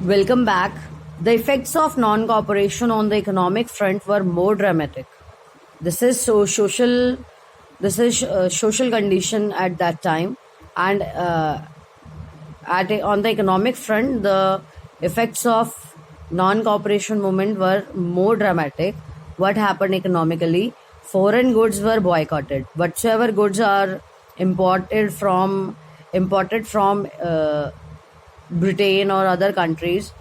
Welcome back. The effects of non-cooperation on the economic front were more dramatic. This is social. This is social condition at that time, and on the economic front, the effects of non-cooperation movement were more dramatic. What happened economically? Foreign goods were boycotted. Whatsoever goods are imported from Britain or other countries,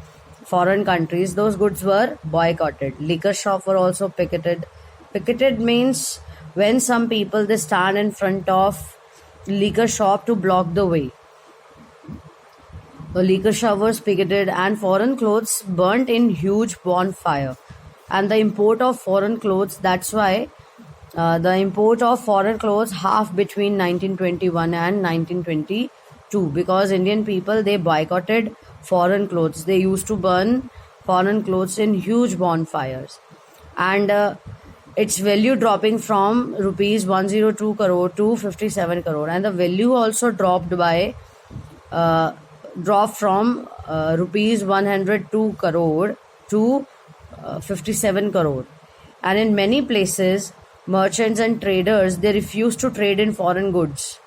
foreign countries, those goods were boycotted. Liquor shops were also picketed. Picketed means when some people they stand in front of liquor shop to block the way. The liquor shop was picketed and foreign clothes burnt in huge bonfire. And the import of foreign clothes, that's why the import of foreign clothes half between 1921 and 1922 because Indian people they boycotted foreign clothes. They used to burn foreign clothes in huge bonfires, and its value dropping from rupees 102 crore to 57 crore, and the value also dropped from rupees 102 crore to 57 crore. And in many places, merchants and traders they refused to trade in foreign goods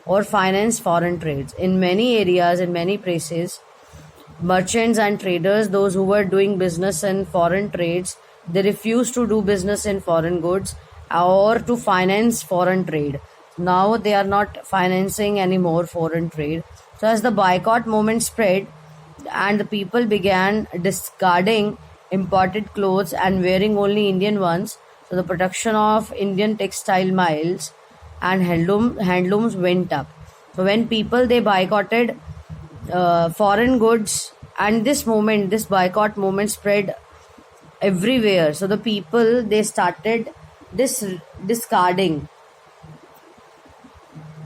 or finance foreign trades. In many areas, in many places, merchants and traders, those who were doing business in foreign trades, they refused to do business in foreign goods or to finance foreign trade. Now they are not financing anymore foreign trade. So as the boycott movement spread and the people began discarding imported clothes and wearing only Indian ones, so the production of Indian textile mills and handlooms went up. So when people they boycotted foreign goods, and this boycott movement spread everywhere. So the people they started discarding.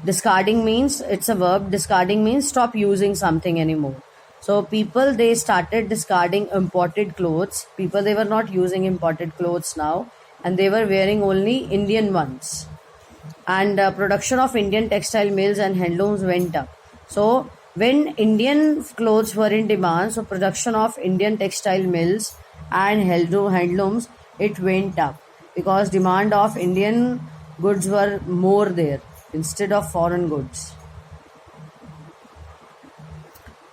Discarding means it's a verb. Discarding means stop using something anymore. So people they started discarding imported clothes. People they were not using imported clothes now, and they were wearing only Indian ones. And production of Indian textile mills and handlooms went up. So when Indian clothes were in demand, so production of Indian textile mills and handlooms it went up because demand of Indian goods were more there instead of foreign goods.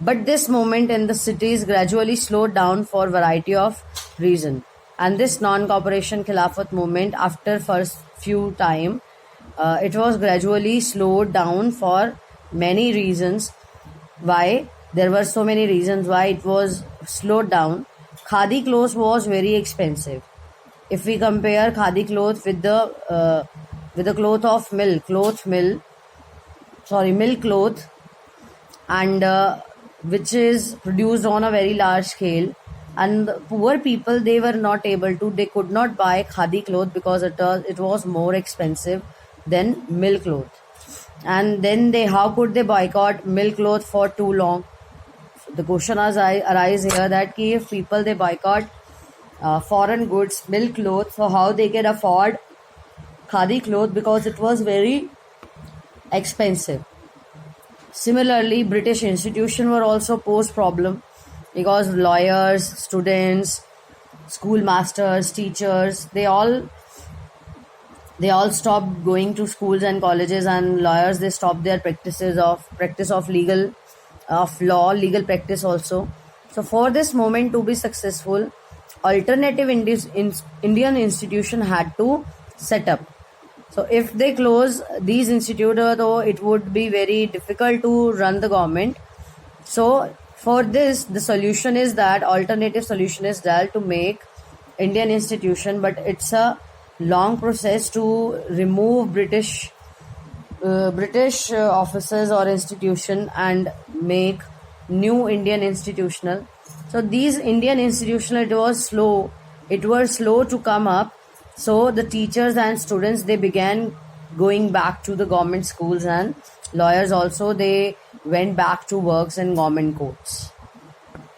But this movement in the cities gradually slowed down for variety of reasons. And this non-cooperation Khilafat movement, after first few time, it was gradually slowed down for many reasons. Why? There were so many reasons why it was slowed down. Khadi clothes was very expensive. If we compare khadi cloth with the cloth of milk cloth, and which is produced on a very large scale, and poor people they could not buy khadi cloth because it was more expensive than milk cloth. And then how could they boycott milk cloth for too long? The question arise here that if people they boycott foreign goods, milk cloth, so how they can afford khadi cloth because it was very expensive. Similarly, British institutions were also posed problem because lawyers, students, schoolmasters, teachers, they all stopped going to schools and colleges, and lawyers they stopped their practice of legal practice also. So for this movement to be successful, alternative Indian institution had to set up. So if they close these institutes, though it would be very difficult to run the government. So for this, the alternative solution is that to make Indian institution, but it's a long process to remove British offices or institution and make new Indian institutional. So these Indian institutional it was slow to come up. So the teachers and students they began going back to the government schools, and lawyers also they went back to works in government courts.